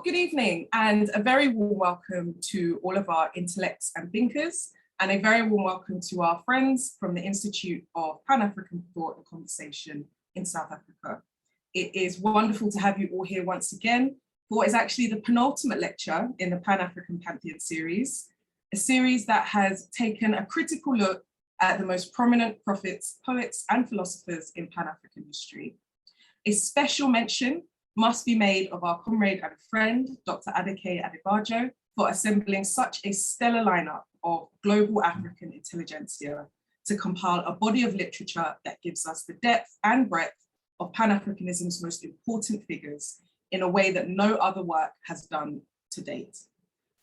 good evening and a very warm welcome to all of our intellects and thinkers, and a very warm welcome to our friends from the Institute of Pan-African Thought and Conversation in South Africa. It is wonderful to have you all here once again for what is actually the penultimate lecture in the Pan-African Pantheon series, a series that has taken a critical look at the most prominent prophets, poets, and philosophers in Pan-African history. A special mention must be made of our comrade and friend, Dr. Adekunle Adebayo, for assembling such a stellar lineup of global African intelligentsia to compile a body of literature that gives us the depth and breadth of Pan-Africanism's most important figures in a way that no other work has done to date.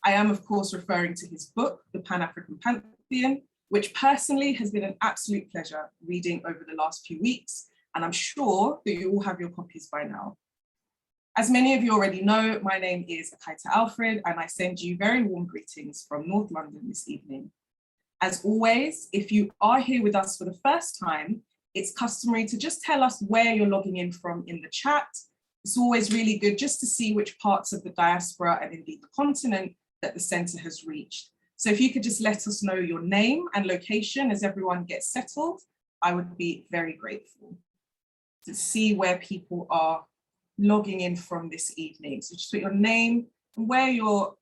I am, of course, referring to his book, The Pan-African Pantheon, which personally has been an absolute pleasure reading over the last few weeks, and I'm sure that you all have your copies by now. As many of you already know, my name is Akaita Alfred, and I send you very warm greetings from North London this evening. As always, if you are here with us for the first time, it's customary to just tell us where you're logging in from in the chat. It's always really good just to see which parts of the diaspora and indeed the continent that the centre has reached. So if you could just let us know your name and location as everyone gets settled, I would be very grateful to see where people are logging in from this evening. So just put your name and where you're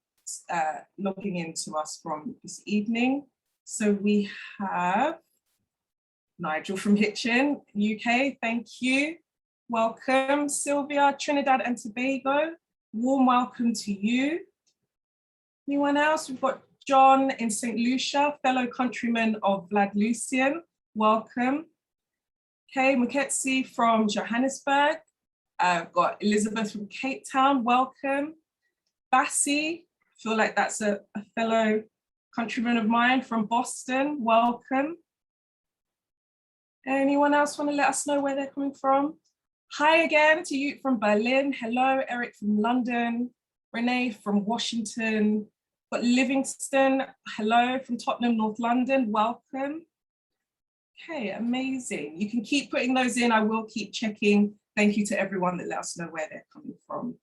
logging in to us from this evening. So we have Nigel from Hitchin, UK, thank you. Welcome, Sylvia, Trinidad and Tobago. Warm welcome to you. Anyone else? We've got John in St. Lucia, fellow countryman of Vladimir Lucien. Welcome. Okay, Muketsi from Johannesburg. I've got Elizabeth from Cape Town, welcome. Bassi, I feel like that's a fellow countryman of mine from Boston, welcome. Anyone else want to let us know where they're coming from? Hi again to you from Berlin, hello, Eric from London, Renee from Washington, got Livingston, hello from Tottenham, North London, welcome. Okay, amazing. You can keep putting those in, I will keep checking. Thank you to everyone that let us know where they're coming from.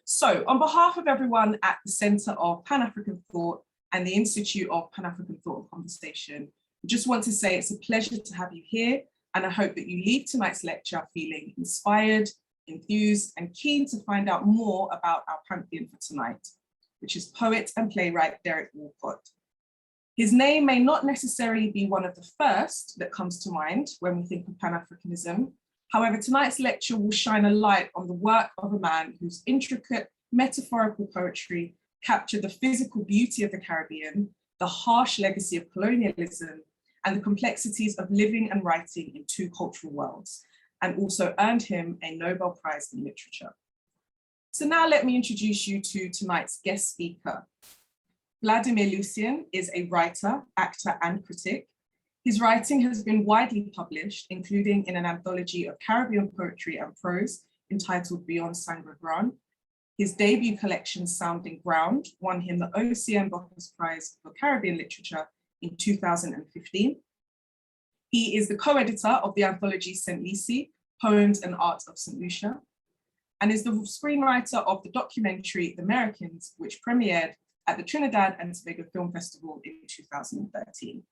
So on behalf of everyone at the Centre of Pan-African Thought and the Institute of Pan-African Thought and Conversation, I just want to say it's a pleasure to have you here, and I hope that you leave tonight's lecture feeling inspired, enthused, and keen to find out more about our pantheon for tonight, which is poet and playwright Dereck Walcott. His name may not necessarily be one of the first that comes to mind when we think of Pan-Africanism. However, tonight's lecture will shine a light on the work of a man whose intricate metaphorical poetry captured the physical beauty of the Caribbean, the harsh legacy of colonialism, and the complexities of living and writing in two cultural worlds, and also earned him a Nobel Prize in Literature. So now let me introduce you to tonight's guest speaker. Vladimir Lucien is a writer, actor, and critic. His writing has been widely published, including in an anthology of Caribbean poetry and prose entitled Beyond Sangre Grande. His debut collection, Sounding Ground, won him the OCM Bocuse Prize for Caribbean Literature in 2015. He is the co-editor of the anthology St. Lucie, Poems and Art of St. Lucia, and is the screenwriter of the documentary The Americans, which premiered at the Trinidad and Tobago Film Festival in 2013.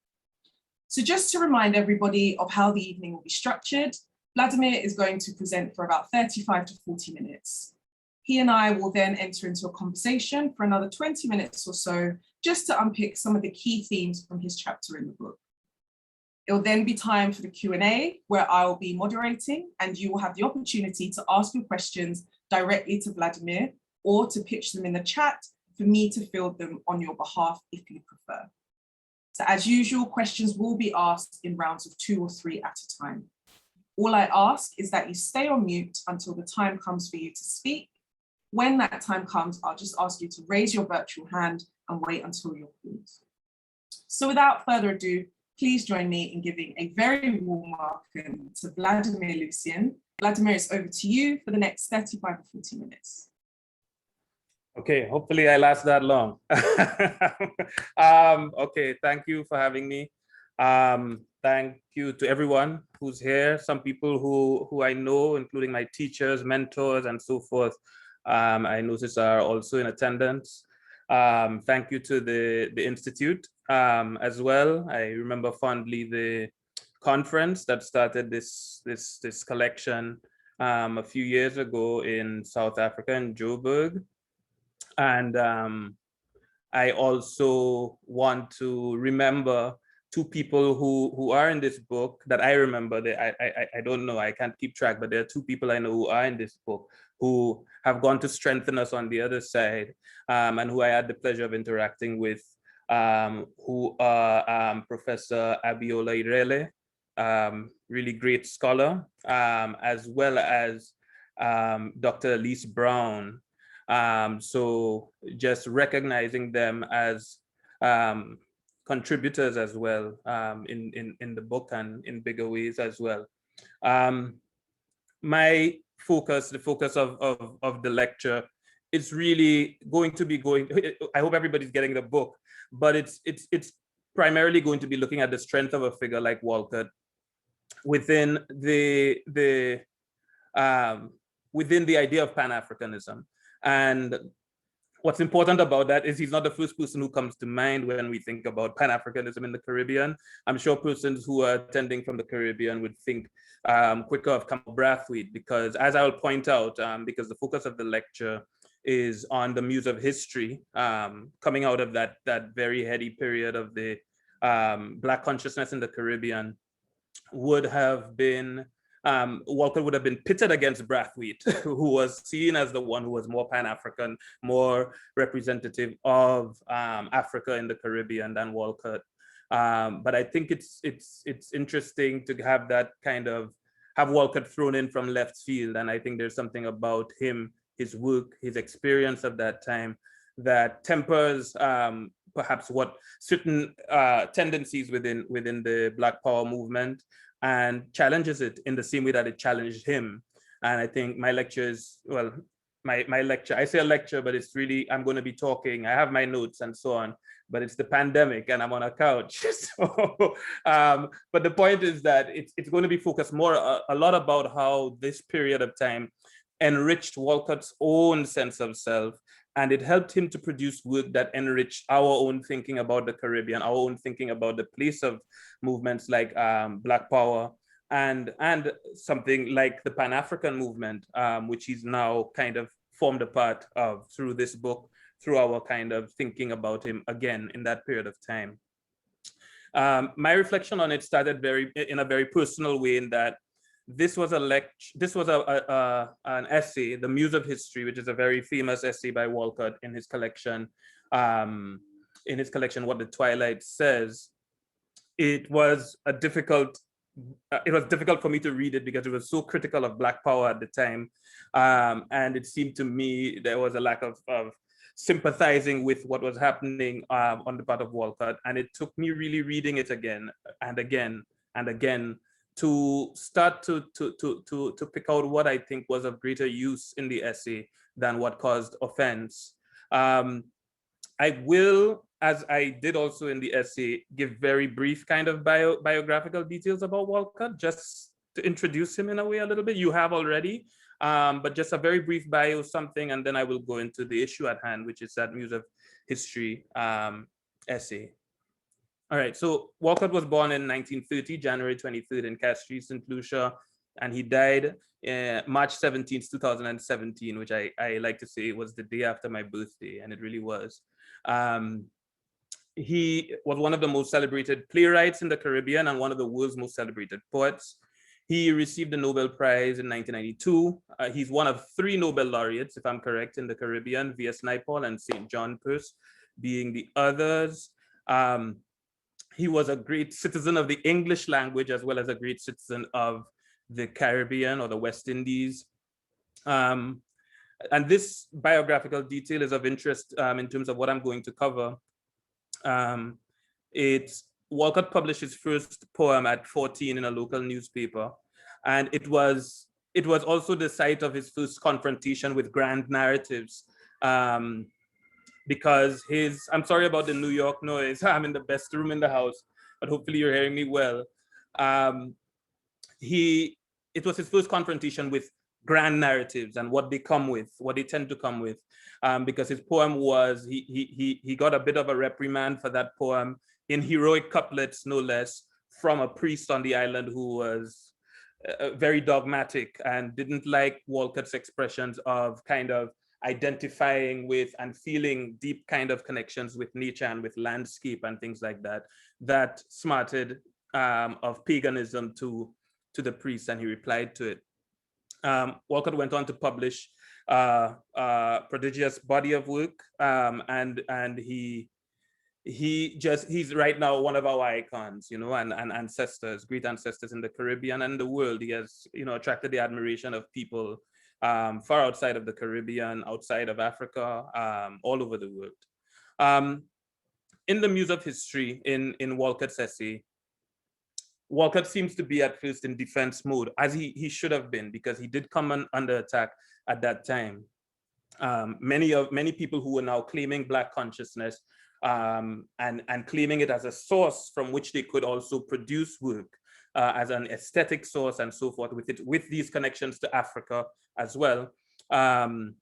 So just to remind everybody of how the evening will be structured, Vladimir is going to present for about 35 to 40 minutes. He and I will then enter into a conversation for another 20 minutes or so, just to unpick some of the key themes from his chapter in the book. It will then be time for the Q&A, where I will be moderating, and you will have the opportunity to ask your questions directly to Vladimir, or to pitch them in the chat for me to field them on your behalf if you prefer. So as usual, questions will be asked in rounds of 2 or 3 at a time. All I ask is that you stay on mute until the time comes for you to speak. When that time comes, I'll just ask you to raise your virtual hand and wait until you're called. So without further ado, please join me in giving a very warm welcome to Vladimir Lucien. Vladimir, it's over to you for the next 35 or 40 minutes. Okay, hopefully I last that long. Okay, thank you for having me. Thank you to everyone who's here, some people who I know, including my teachers, mentors, and so forth. I notice are also in attendance. Thank you to the Institute as well. I remember fondly the conference that started this collection a few years ago in South Africa, in Joburg. And I also want to remember two people who are in this book that I remember. I don't know, I can't keep track, but there are two people I know who are in this book who have gone to strengthen us on the other side, and who I had the pleasure of interacting with, who are Professor Abiola Irele, really great scholar, as well as Dr. Elise Brown. So just recognizing them as contributors as well, in the book and in bigger ways as well. My focus, the focus of the lecture, is really going to be I hope everybody's getting the book, but it's primarily going to be looking at the strength of a figure like Walcott within the idea of Pan-Africanism. And what's important about that is he's not the first person who comes to mind when we think about Pan-Africanism in the Caribbean. I'm sure persons who are attending from the Caribbean would think quicker of Campbell Brathwaite, because as I'll point out, because the focus of the lecture is on the muse of history, coming out of that very heady period of the Black consciousness in the Caribbean, would have been Walcott would have been pitted against Brathwaite, who was seen as the one who was more Pan-African, more representative of Africa in the Caribbean than Walcott. But I think it's interesting to have that have Walcott thrown in from left field, and I think there's something about him, his work, his experience of that time, that tempers perhaps what certain tendencies within the Black Power movement, and challenges it in the same way that it challenged him. And I think my lecture is, well, my lecture, I say a lecture, but it's really, I'm going to be talking, I have my notes and so on, but it's the pandemic and I'm on a couch. So, but the point is that it's going to be focused a lot about how this period of time enriched Walcott's own sense of self, and it helped him to produce work that enriched our own thinking about the Caribbean, our own thinking about the place of movements like Black Power, and something like the Pan-African movement, which he's now kind of formed a part of through this book, through our kind of thinking about him again in that period of time. My reflection on it started in a very personal way, in that this was an essay, The Muse of History, which is a very famous essay by Walcott in his collection, What the Twilight Says. It was difficult for me to read it because it was so critical of Black Power at the time. And it seemed to me there was a lack of sympathizing with what was happening on the part of Walcott. And it took me really reading it again and again and again to start to pick out what I think was of greater use in the essay than what caused offense. I will, as I did also in the essay, give very brief kind of biographical details about Walcott, just to introduce him in a way a little bit. You have already, but just a very brief bio, something, and then I will go into the issue at hand, which is that Muse of History essay. All right, so Walcott was born in 1930, January 23rd in Castries, St. Lucia, and he died March 17th, 2017, which I like to say was the day after my birthday, and it really was. He was one of the most celebrated playwrights in the Caribbean and one of the world's most celebrated poets. He received the Nobel Prize in 1992. He's one of 3 Nobel laureates, if I'm correct, in the Caribbean, V.S. Naipaul and St. John Peirce being the others. He was a great citizen of the English language, as well as a great citizen of the Caribbean or the West Indies. And this biographical detail is of interest in terms of what I'm going to cover. Walcott published his first poem at 14 in a local newspaper. And it was also the site of his first confrontation with grand narratives. Because I'm sorry about the New York noise. I'm in the best room in the house, but hopefully you're hearing me well. It was his first confrontation with grand narratives and what they come with, what they tend to come with. Because his poem was, he got a bit of a reprimand for that poem in heroic couplets, no less, from a priest on the island who was very dogmatic and didn't like Walcott's expressions of kind of identifying with and feeling deep kind of connections with nature and with landscape and things like that, that smarted of paganism to the priest, and he replied to it. Walcott went on to publish a prodigious body of work, and he's right now one of our icons, you know, and ancestors, great ancestors in the Caribbean and the world. He has, you know, attracted the admiration of people far outside of the Caribbean, outside of Africa, all over the world. In the Muse of History, in Walcott's essay, Walcott seems to be at first in defense mode, as he should have been, because he did come under attack at that time. Many people who were now claiming Black consciousness and claiming it as a source from which they could also produce work as an aesthetic source and so forth, with these connections to Africa as well. And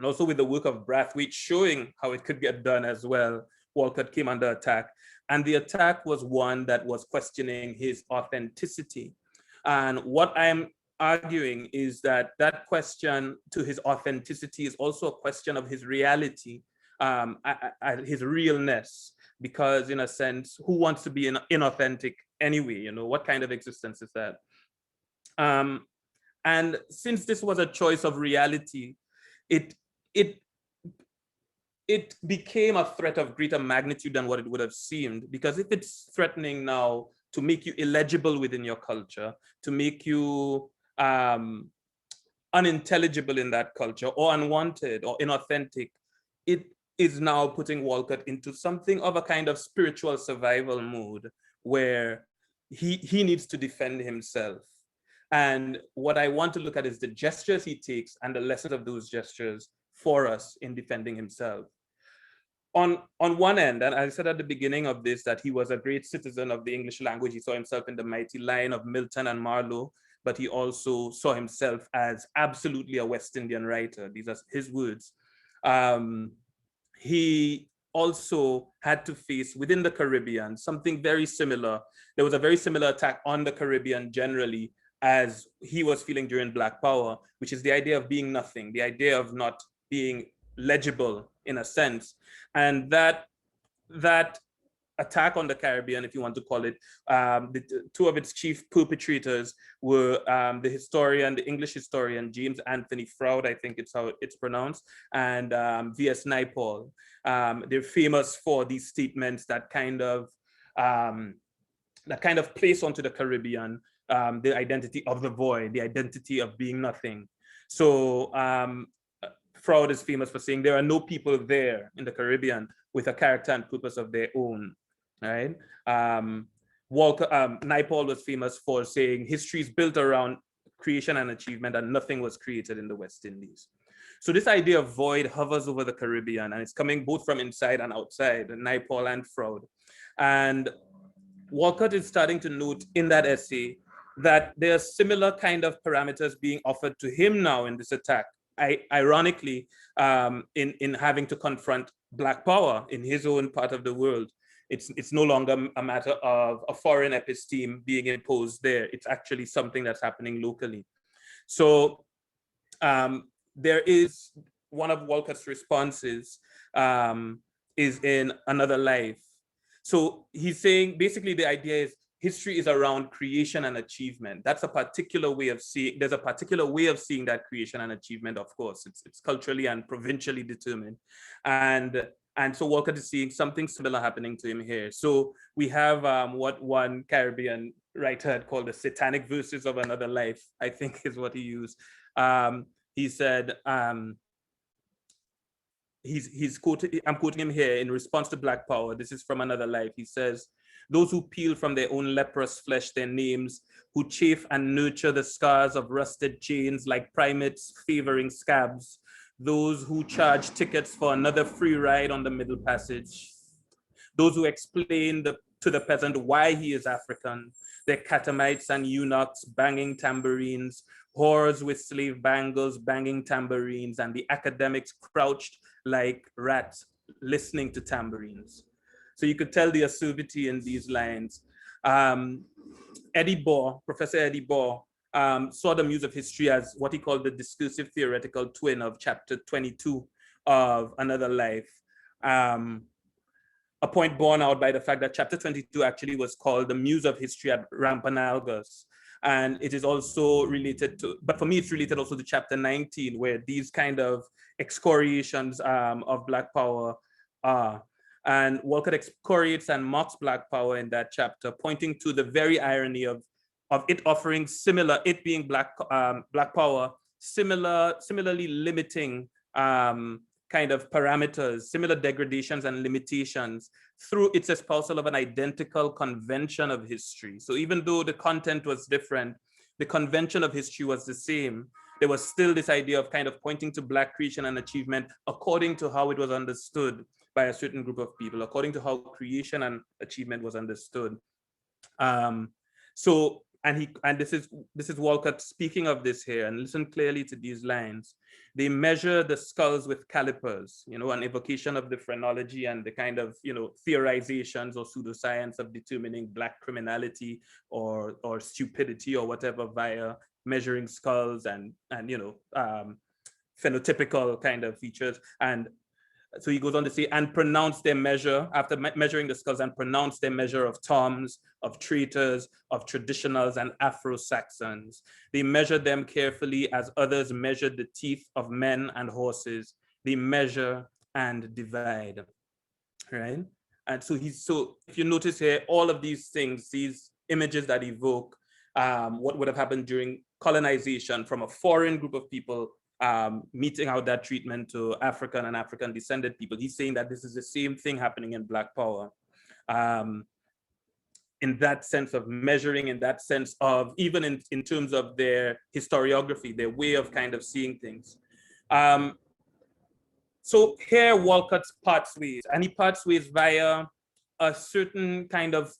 also with the work of Brathwaite showing how it could get done as well, Walcott came under attack. And the attack was one that was questioning his authenticity. And what I'm arguing is that that question to his authenticity is also a question of his reality, his realness, because in a sense, who wants to be inauthentic anyway? You know, what kind of existence is that? And since this was a choice of reality, it became a threat of greater magnitude than what it would have seemed, because if it's threatening now to make you illegible within your culture, to make you unintelligible in that culture, or unwanted or inauthentic, it is now putting Walcott into something of a kind of spiritual survival mode where he needs to defend himself. And what I want to look at is the gestures he takes and the lessons of those gestures for us in defending himself. On one end, and I said at the beginning of this that he was a great citizen of the English language. He saw himself in the mighty line of Milton and Marlowe, but he also saw himself as absolutely a West Indian writer. These are his words. He also had to face within the Caribbean something very similar. There was a very similar attack on the Caribbean generally as he was feeling during Black Power, which is the idea of being nothing, the idea of not being legible in a sense. And that attack on the Caribbean, if you want to call it, two of its chief perpetrators were the English historian, James Anthony Froude, I think it's how it's pronounced, and V.S. Naipaul. They're famous for these statements that kind of place onto the Caribbean the identity of the void, the identity of being nothing. So Froude is famous for saying there are no people there in the Caribbean with a character and purpose of their own, right? Naipaul was famous for saying history is built around creation and achievement and nothing was created in the West Indies. So this idea of void hovers over the Caribbean, and it's coming both from inside and outside, Naipaul and Froude. And Walcott is starting to note in that essay that there are similar kind of parameters being offered to him now in this attack. Ironically, in having to confront Black Power in his own part of the world. It's no longer a matter of a foreign episteme being imposed there. It's actually something that's happening locally. So there is one of Walcott's responses is in Another Life. So he's saying basically the idea is history is around creation and achievement. That's a particular way of seeing, there's a particular way of seeing that creation and achievement, of course. It's culturally and provincially determined. And so Walcott is seeing something similar happening to him here. So we have what one Caribbean writer had called the satanic verses of Another Life, I think is what he used. He said, I'm quoting him here in response to Black Power. This is from Another Life. He says, those who peel from their own leprous flesh their names, who chafe and nurture the scars of rusted chains like primates favoring scabs, those who charge tickets for another free ride on the Middle Passage, those who explain to the peasant why he is African, their catamites and eunuchs banging tambourines, whores with slave bangles banging tambourines, and the academics crouched like rats listening to tambourines. So you could tell the acerbity in these lines. Professor Eddie Ball, saw the Muse of History as what he called the discursive theoretical twin of chapter 22 of Another Life. A point borne out by the fact that chapter 22 actually was called the Muse of History at Rampanalgus. And it is also related to, but for me, it's related also to chapter 19, where these kind of excoriations of Black power are. And Walcott excoriates and mocks Black power in that chapter, pointing to the very irony of it offering similar, it being Black power, similarly limiting kind of parameters, similar degradations and limitations through its espousal of an identical convention of history. So even though the content was different, the convention of history was the same. There was still this idea of kind of pointing to Black creation and achievement according to how it was understood by a certain group of people, according to how creation and achievement was understood. And this is Walcott speaking of this here, and listen clearly to these lines. They measure the skulls with calipers, an evocation of the phrenology and the kind of, theorizations or pseudoscience of determining Black criminality or stupidity or whatever via measuring skulls and phenotypical kind of features. And so he goes on to say, and pronounce their measure, after measuring the skulls, and pronounce their measure of Toms, of traitors, of traditionals, and Afro-Saxons. They measure them carefully as others measured the teeth of men and horses. They measure and divide, right? And so if you notice here, all of these things, these images that evoke what would have happened during colonization from a foreign group of people meting out that treatment to African and African descended people. He's saying that this is the same thing happening in Black power. In that sense of measuring, in that sense of even in terms of their historiography, their way of kind of seeing things. So here Walcott parts ways, and he parts ways via a certain kind of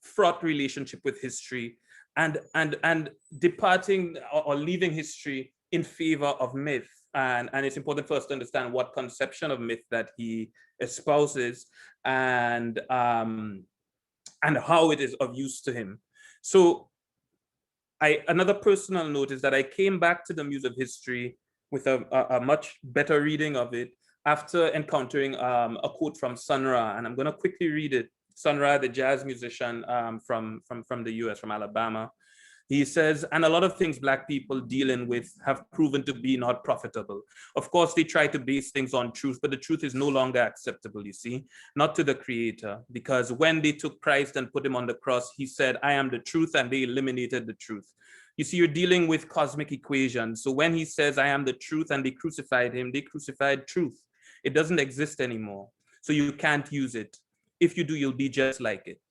fraught relationship with history and departing or leaving history in favor of myth. And it's important for us to understand what conception of myth that he espouses and how it is of use to him. So another personal note is that I came back to the Muse of History with a much better reading of it after encountering a quote from Sun Ra, and I'm going to quickly read it. Sun Ra, the jazz musician from the US, from Alabama. He says, and a lot of things Black people dealing with have proven to be not profitable. Of course, they try to base things on truth, but the truth is no longer acceptable, you see, not to the Creator, because when they took Christ and put him on the cross, he said, I am the truth, and they eliminated the truth. You see, you're dealing with cosmic equations. So when he says, I am the truth, and they crucified him, they crucified truth. It doesn't exist anymore. So you can't use it. If you do, you'll be just like it.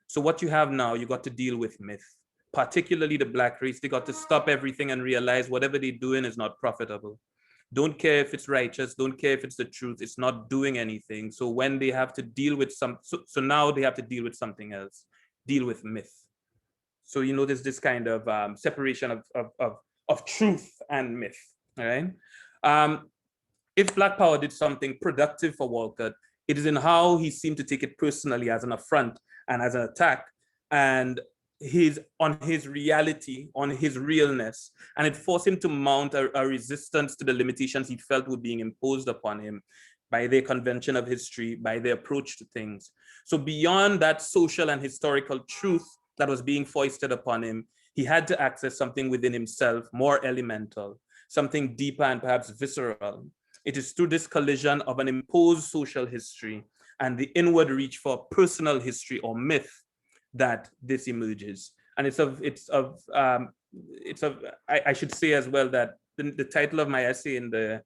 So what you have now, you got to deal with myth. Particularly the Black race, they got to stop everything and realize whatever they're doing is not profitable. Don't care if it's righteous, don't care if it's the truth, it's not doing anything. So when they have to deal with so now they have to deal with something else, deal with myth. So you notice this kind of separation of truth and myth, all right? If Black power did something productive for Walcott, it is in how he seemed to take it personally as an affront and as an attack, and on his reality, on his realness, and it forced him to mount a resistance to the limitations he felt were being imposed upon him by their convention of history, by their approach to things. So beyond that social and historical truth that was being foisted upon him, he had to access something within himself, more elemental, something deeper and perhaps visceral. It is through this collision of an imposed social history and the inward reach for personal history or myth that this emerges. And I should say as well that the title of my essay in the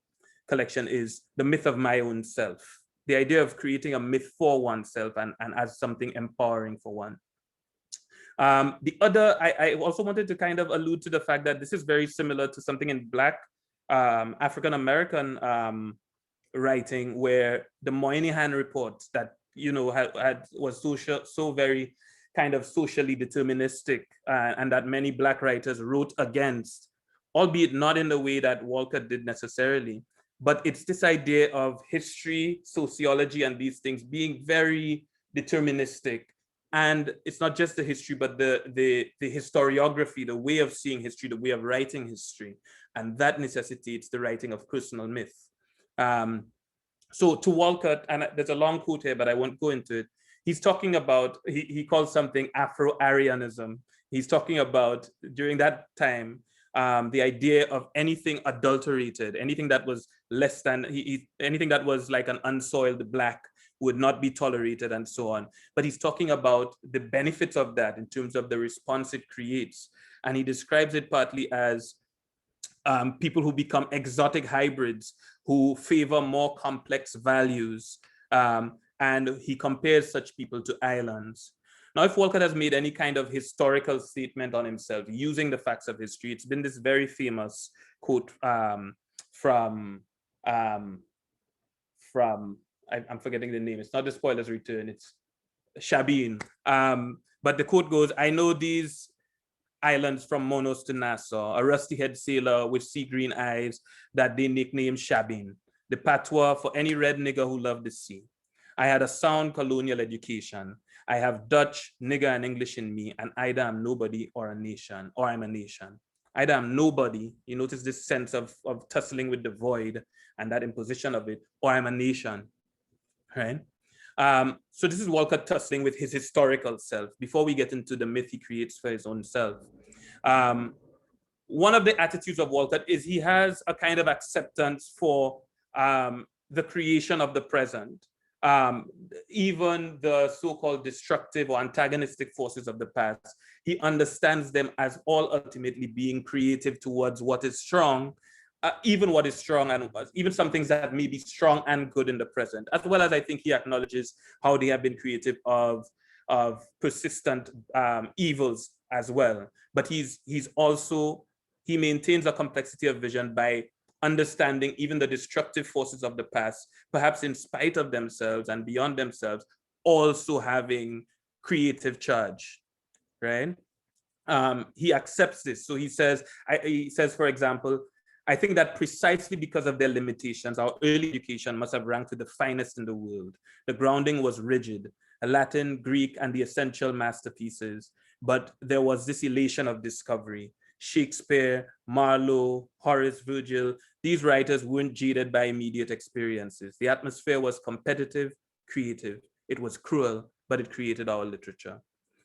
collection is The Myth of My Own Self, the idea of creating a myth for oneself and as something empowering for one. I also wanted to kind of allude to the fact that this is very similar to something in Black African-American writing, where the Moynihan report that was so very kind of socially deterministic, and that many Black writers wrote against albeit not in the way that Walcott did necessarily, but it's this idea of history, sociology, and these things being very deterministic. And it's not just the history, but the historiography, the way of seeing history, the way of writing history. And that necessitates the writing of personal myth. So to Walcott, and there's a long quote here, but I won't go into it. He's talking about, he calls something Afro-Aryanism. He's talking about, during that time, the idea of anything adulterated, anything that was less than, anything that was like an unsoiled black would not be tolerated, and so on. But he's talking about the benefits of that in terms of the response it creates. And he describes it partly as people who become exotic hybrids, who favor more complex values. And he compares such people to islands. Now, if Walcott has made any kind of historical statement on himself using the facts of history, it's been this very famous quote from I'm forgetting the name. It's not The Spoiler's Return, it's Shabin. But the quote goes, "I know these islands from Monos to Nassau, a rusty-head sailor with sea-green eyes that they nicknamed Shabin, the patois for any red nigger who loved the sea. I had a sound colonial education. I have Dutch, nigger, and English in me, and either I'm nobody or a nation, or I'm a nation. Either I'm nobody," you notice this sense of tussling with the void and that imposition of it, "or I'm a nation," right? So this is Walcott tussling with his historical self before we get into the myth he creates for his own self. One of the attitudes of Walcott is he has a kind of acceptance for the creation of the present. Even the so-called destructive or antagonistic forces of the past, he understands them as all ultimately being creative towards what is strong, even what is strong, and even some things that may be strong and good in the present, as well as I think he acknowledges how they have been creative of persistent evils as well. But he maintains a complexity of vision by understanding even the destructive forces of the past, perhaps in spite of themselves and beyond themselves, also having creative charge, right? He accepts this. So he says, for example, "I think that precisely because of their limitations, our early education must have ranked with the finest in the world. The grounding was rigid, Latin, Greek, and the essential masterpieces, but there was this elation of discovery. Shakespeare, Marlowe, Horace, Virgil, these writers weren't jaded by immediate experiences. The atmosphere was competitive, creative. It was cruel, but it created our literature."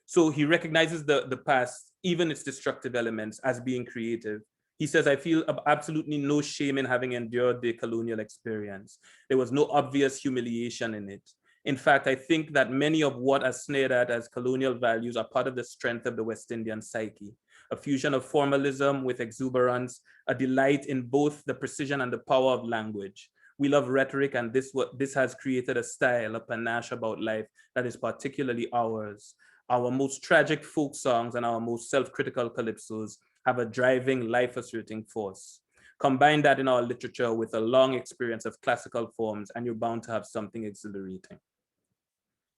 So he recognizes the past, even its destructive elements, as being creative. He says, "I feel absolutely no shame in having endured the colonial experience. There was no obvious humiliation in it. In fact, I think that many of what are snared at as colonial values are part of the strength of the West Indian psyche, a fusion of formalism with exuberance, a delight in both the precision and the power of language. We love rhetoric, and this has created a style, a panache about life that is particularly ours. Our most tragic folk songs and our most self-critical calypsos have a driving, life-asserting force. Combine that in our literature with a long experience of classical forms, and you're bound to have something exhilarating."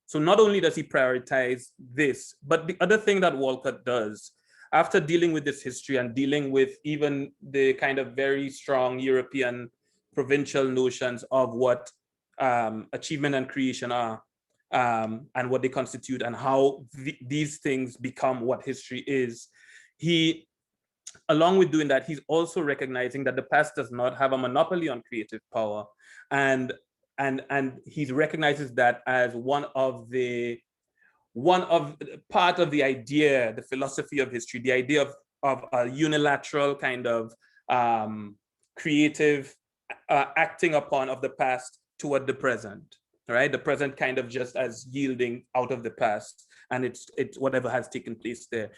So not only does he prioritize this, but the other thing that Walcott does, after dealing with this history and dealing with even the kind of very strong European provincial notions of what achievement and creation are, and what they constitute, and how these things become what history is, he, along with doing that, he's also recognizing that the past does not have a monopoly on creative power, and he recognizes that as part of the idea, the philosophy of history, the idea of a unilateral kind of creative acting upon of the past toward the present, right? The present kind of just as yielding out of the past, and it's whatever has taken place there.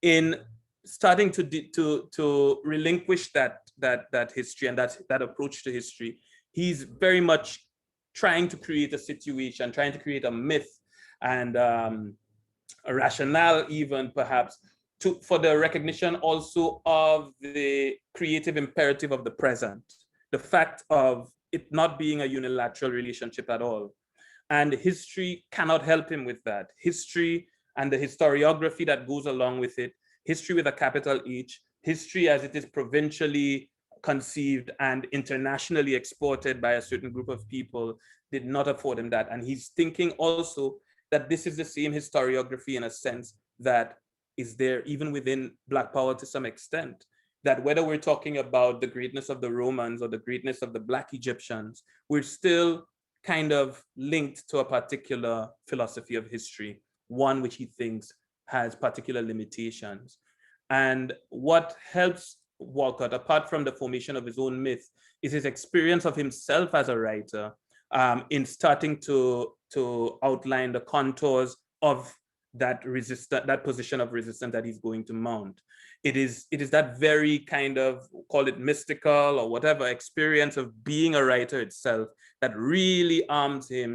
In starting to relinquish that history and that approach to history, he's very much trying to create a situation, trying to create a myth and a rationale, even perhaps, for the recognition also of the creative imperative of the present, the fact of it not being a unilateral relationship at all. And history cannot help him with that. History and the historiography that goes along with it, history with a capital H, history as it is provincially conceived and internationally exported by a certain group of people did not afford him that. And he's thinking also that this is the same historiography in a sense that is there even within Black power to some extent, that whether we're talking about the greatness of the Romans or the greatness of the Black Egyptians, we're still kind of linked to a particular philosophy of history, one which he thinks has particular limitations. And what helps Walcott, apart from the formation of his own myth, is his experience of himself as a writer in starting to outline the contours of that position of resistance that he's going to mount. It is that very kind of, call it mystical or whatever, experience of being a writer itself that really arms him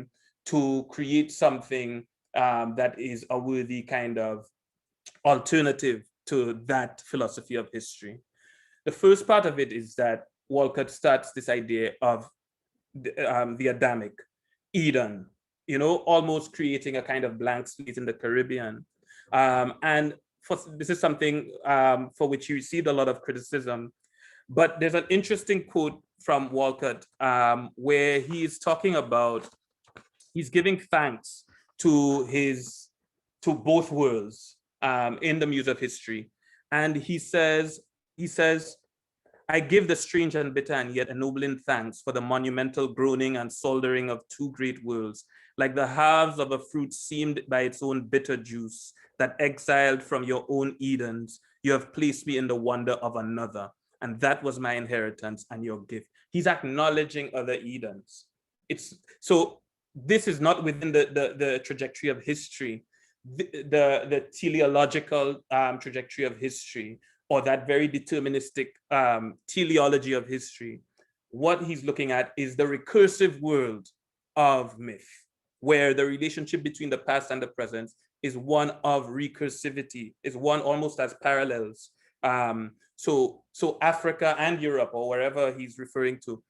to create something that is a worthy kind of alternative to that philosophy of history. The first part of it is that Walcott starts this idea of the Adamic, Eden, you know, almost creating a kind of blank slate in the Caribbean. And this is something for which he received a lot of criticism. But there's an interesting quote from Walcott where he is talking about, he's giving thanks to both worlds in the Muse of History. And he says, I give the strange and bitter and yet ennobling thanks for the monumental groaning and soldering of two great worlds, like the halves of a fruit seamed by its own bitter juice, that exiled from your own Edens, you have placed me in the wonder of another. And that was my inheritance and your gift. He's acknowledging other Edens. So this is not within the trajectory of history, the teleological trajectory of history, or that very deterministic teleology of history. What he's looking at is the recursive world of myth, where the relationship between the past and the present is one of recursivity, is one almost as parallels. So Africa and Europe, or wherever he's referring to,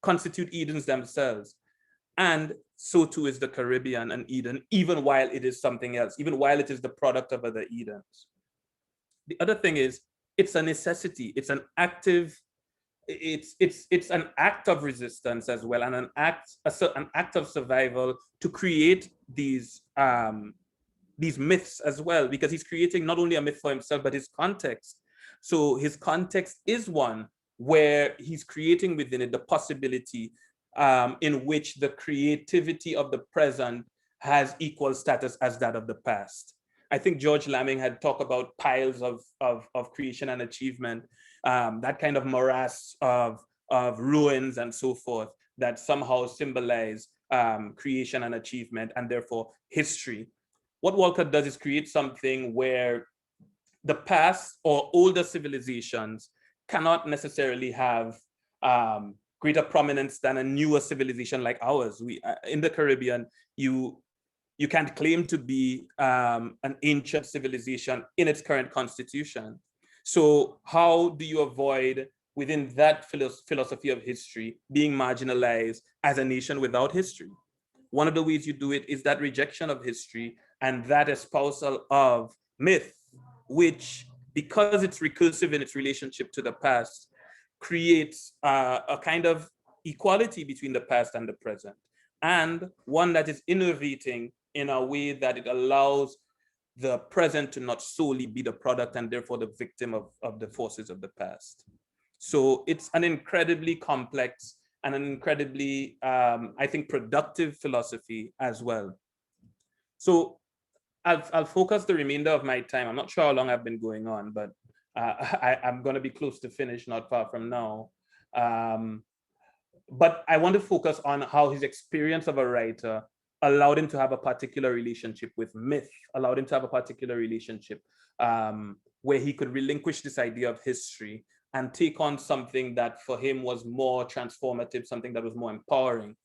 constitute Edens themselves. And so too is the Caribbean and Eden, even while it is something else, even while it is the product of other Edens. The other thing is, it's a necessity, it's an active, it's an act of resistance as well, and an act of survival to create these myths as well, because he's creating not only a myth for himself, but his context. So his context is one where he's creating within it the possibility in which the creativity of the present has equal status as that of the past. I think George Lamming had talked about piles of creation and achievement, that kind of morass of ruins and so forth that somehow symbolize creation and achievement and therefore history. What Walcott does is create something where the past or older civilizations cannot necessarily have greater prominence than a newer civilization like ours. We in the Caribbean, you can't claim to be an ancient civilization in its current constitution. So how do you avoid, within that philosophy of history, being marginalized as a nation without history? One of the ways you do it is that rejection of history and that espousal of myth, which, because it's recursive in its relationship to the past, creates a kind of equality between the past and the present, and one that is innovating in a way that it allows the present to not solely be the product and therefore the victim of the forces of the past. So it's an incredibly complex and an incredibly, I think, productive philosophy as well. So I'll focus the remainder of my time. I'm not sure how long I've been going on, but I'm going to be close to finish, not far from now. But I want to focus on how his experience of a writer allowed him to have a particular relationship with myth, allowed him to have a particular relationship where he could relinquish this idea of history and take on something that for him was more transformative, something that was more empowering.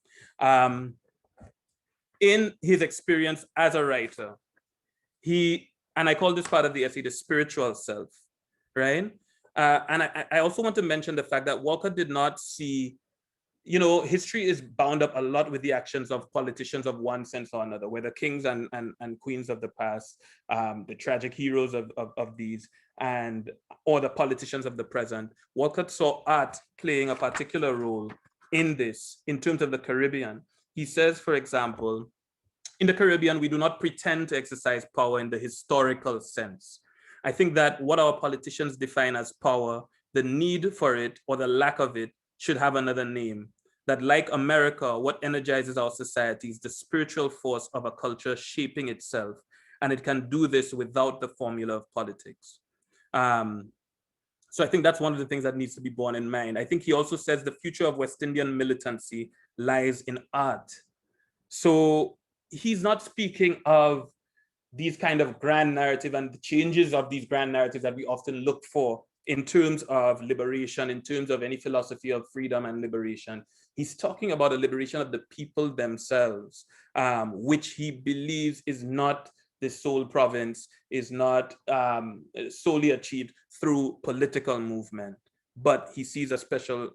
In his experience as a writer, and I call this part of the essay, the spiritual self, right? And I also want to mention the fact that Walcott did not see history is bound up a lot with the actions of politicians of one sense or another, whether kings and queens of the past, the tragic heroes of these, or the politicians of the present. Walcott saw art playing a particular role in this, in terms of the Caribbean. He says, for example, in the Caribbean, we do not pretend to exercise power in the historical sense. I think that what our politicians define as power, the need for it or the lack of it, should have another name. That, like America, what energizes our society is the spiritual force of a culture shaping itself, and it can do this without the formula of politics. So I think that's one of the things that needs to be borne in mind. I think he also says the future of West Indian militancy lies in art. So he's not speaking of these kind of grand narrative and the changes of these grand narratives that we often look for in terms of liberation, in terms of any philosophy of freedom and liberation. He's talking about a liberation of the people themselves, which he believes is not the sole province, is not solely achieved through political movement, but he sees a special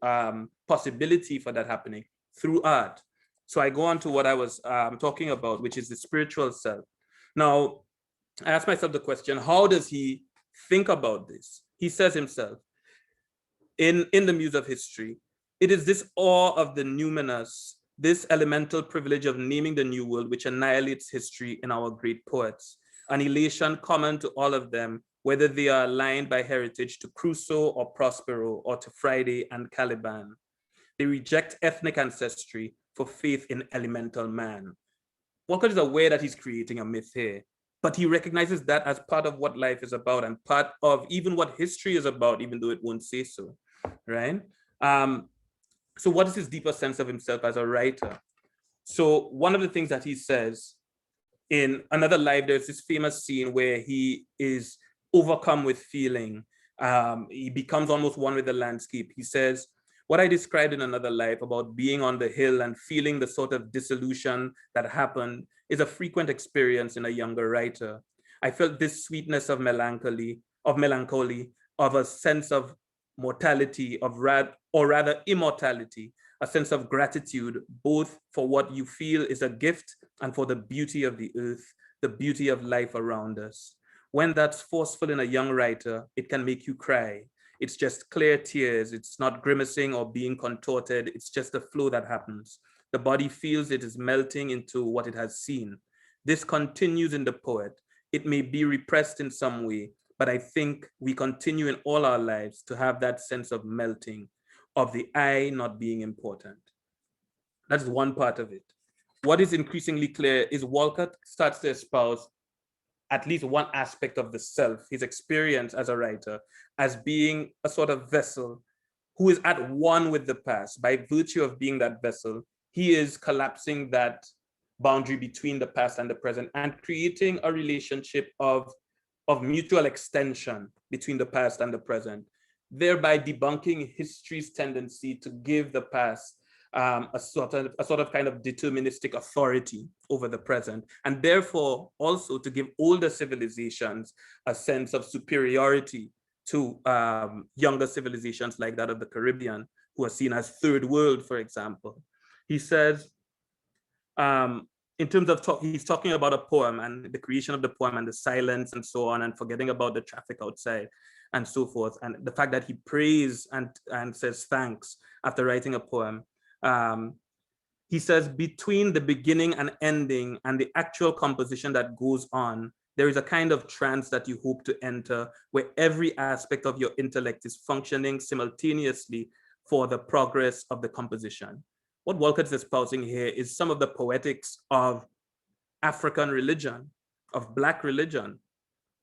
possibility for that happening through art. So I go on to what I was talking about, which is the spiritual self. Now, I ask myself the question, how does he think about this? He says himself, in the Muse of History, it is this awe of the numinous, this elemental privilege of naming the new world, which annihilates history in our great poets, an elation common to all of them, whether they are aligned by heritage to Crusoe or Prospero or to Friday and Caliban. They reject ethnic ancestry for faith in elemental man. Walcott is aware that he's creating a myth here, but he recognizes that as part of what life is about and part of even what history is about, even though it won't say so, right? So what is his deeper sense of himself as a writer? So one of the things that he says in Another Life, there's this famous scene where he is overcome with feeling. He becomes almost one with the landscape. He says, what I described in Another Life about being on the hill and feeling the sort of dissolution that happened is a frequent experience in a younger writer. I felt this sweetness of melancholy, of a sense of mortality, or rather immortality, a sense of gratitude, both for what you feel is a gift and for the beauty of the earth, the beauty of life around us. When that's forceful in a young writer, it can make you cry. It's just clear tears. It's not grimacing or being contorted. It's just a flow that happens. The body feels it is melting into what it has seen. This continues in the poet. It may be repressed in some way, but I think we continue in all our lives to have that sense of melting, of the I not being important. That's one part of it. What is increasingly clear is Walcott starts to espouse at least one aspect of the self, his experience as a writer, as being a sort of vessel who is at one with the past. By virtue of being that vessel, he is collapsing that boundary between the past and the present and creating a relationship of mutual extension between the past and the present, thereby debunking history's tendency to give the past a sort of kind of deterministic authority over the present, and therefore also to give older civilizations a sense of superiority to younger civilizations like that of the Caribbean, who are seen as third world, for example. He says, in terms of he's talking about a poem and the creation of the poem and the silence and so on, and forgetting about the traffic outside and so forth, and the fact that he prays and says thanks after writing a poem. He says, between the beginning and ending and the actual composition that goes on, there is a kind of trance that you hope to enter, where every aspect of your intellect is functioning simultaneously for the progress of the composition. What Walcott is espousing here is some of the poetics of African religion, of Black religion.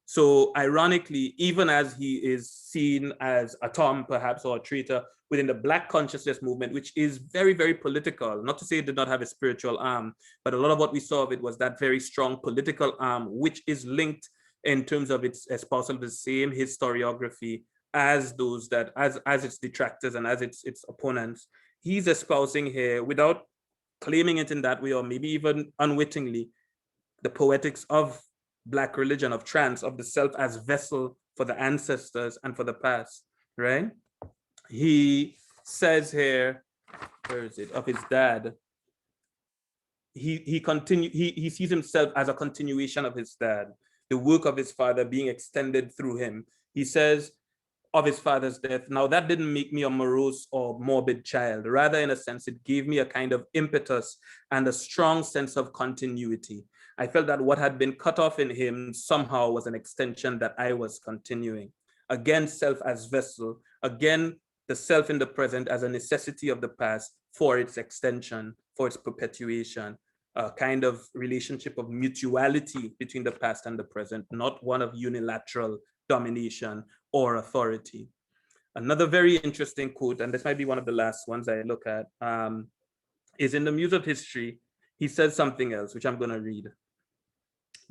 So ironically, even as he is seen as a Tom, perhaps, or a traitor within the Black consciousness movement, which is very, very political, not to say it did not have a spiritual arm, but a lot of what we saw of it was that very strong political arm, which is linked in terms of its espousal of the same historiography as those that, as its detractors and as its opponents. He's espousing here, without claiming it in that way, or maybe even unwittingly, the poetics of Black religion, of trance, of the self as vessel for the ancestors and for the past, right? He says here, where is it, of his dad, he sees himself as a continuation of his dad, the work of his father being extended through him. He says of his father's death, now that didn't make me a morose or morbid child. Rather, in a sense, it gave me a kind of impetus and a strong sense of continuity. I felt that what had been cut off in him somehow was an extension that I was continuing. Again, self as vessel, again, the self in the present as a necessity of the past for its extension, for its perpetuation, a kind of relationship of mutuality between the past and the present, not one of unilateral domination or authority. Another very interesting quote, and this might be one of the last ones I look at, is in the Muse of History. He says something else, which I'm going to read.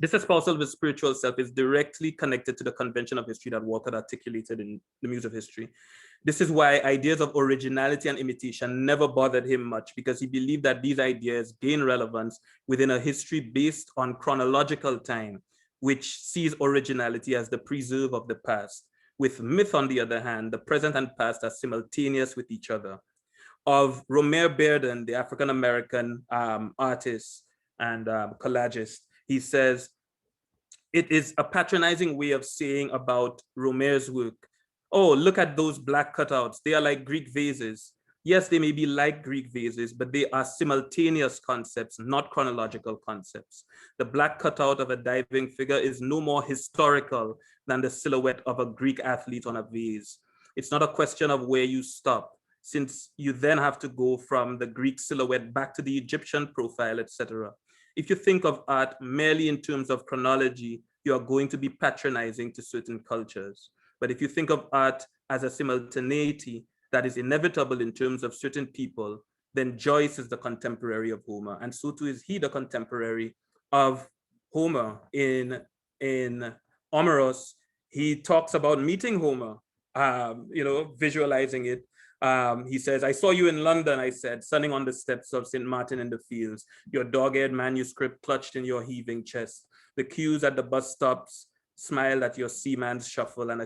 This espousal of the spiritual self is directly connected to the convention of history that Walcott articulated in the Muse of History. This is why ideas of originality and imitation never bothered him much, because he believed that these ideas gain relevance within a history based on chronological time, which sees originality as the preserve of the past. With myth, on the other hand, the present and past are simultaneous with each other. Of Romare Bearden, the African-American artist and collagist, he says, it is a patronizing way of saying about Romare's work, oh, look at those black cutouts. They are like Greek vases. Yes, they may be like Greek vases, but they are simultaneous concepts, not chronological concepts. The black cutout of a diving figure is no more historical than the silhouette of a Greek athlete on a vase. It's not a question of where you stop, since you then have to go from the Greek silhouette back to the Egyptian profile, etc. If you think of art merely in terms of chronology, you are going to be patronizing to certain cultures. But if you think of art as a simultaneity that is inevitable in terms of certain people, then Joyce is the contemporary of Homer, and so too is he the contemporary of Homer. In Omeros, he talks about meeting Homer, visualizing it. He says, I saw you in London, I said, sunning on the steps of St. Martin in the Fields, your dog-eared manuscript clutched in your heaving chest. The queues at the bus stops smiled at your seaman's shuffle, and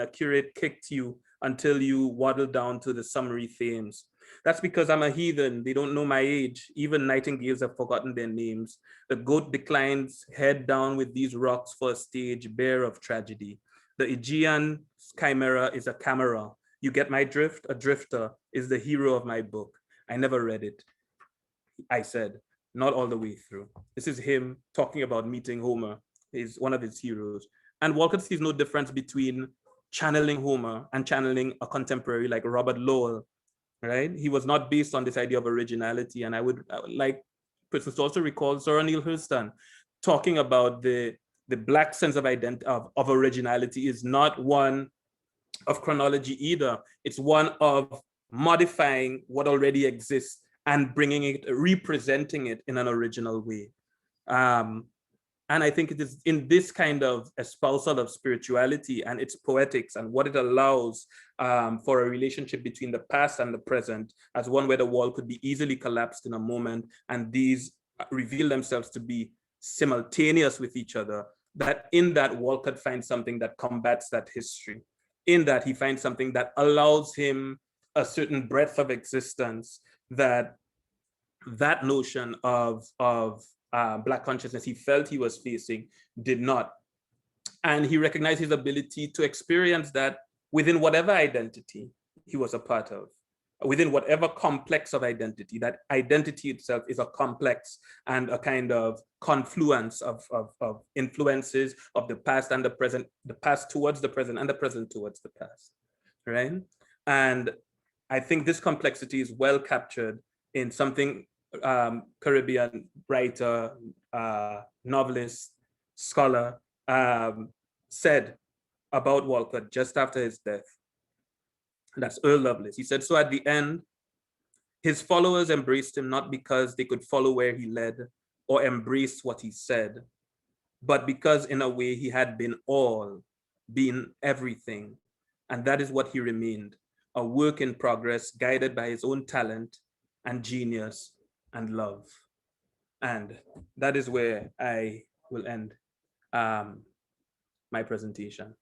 a curate kicked you until you waddled down to the summary Thames. That's because I'm a heathen. They don't know my age. Even nightingales have forgotten their names. The goat declines head down with these rocks for a stage bare of tragedy. The Aegean chimera is a camera. You get my drift? A drifter is the hero of my book. I never read it. I said, not all the way through. This is him talking about meeting Homer. He's one of his heroes. And Walcott sees no difference between channeling Homer and channeling a contemporary like Robert Lowell, right? He was not based on this idea of originality. And I would like persons to also recall Zora Neale Hurston talking about the Black sense of identity, of originality is not one of chronology either. It's one of modifying what already exists and bringing it, representing it in an original way. And I think it is in this kind of espousal of spirituality and its poetics and what it allows for a relationship between the past and the present as one where the wall could be easily collapsed in a moment and these reveal themselves to be simultaneous with each other, that in that Walcott finds something that combats that history. In that he finds something that allows him a certain breadth of existence that notion of Black consciousness he felt he was facing did not. And he recognized his ability to experience that within whatever identity he was a part of, within whatever complex of identity. That identity itself is a complex and a kind of confluence of influences of the past and the present, the past towards the present and the present towards the past, right? And I think this complexity is well captured in something Caribbean writer, novelist, scholar said about Walcott just after his death. That's Earl Lovelace. He said, so at the end, his followers embraced him not because they could follow where he led or embrace what he said, but because in a way he had been all, been everything. And that is what he remained, a work in progress guided by his own talent and genius and love. And that is where I will end my presentation.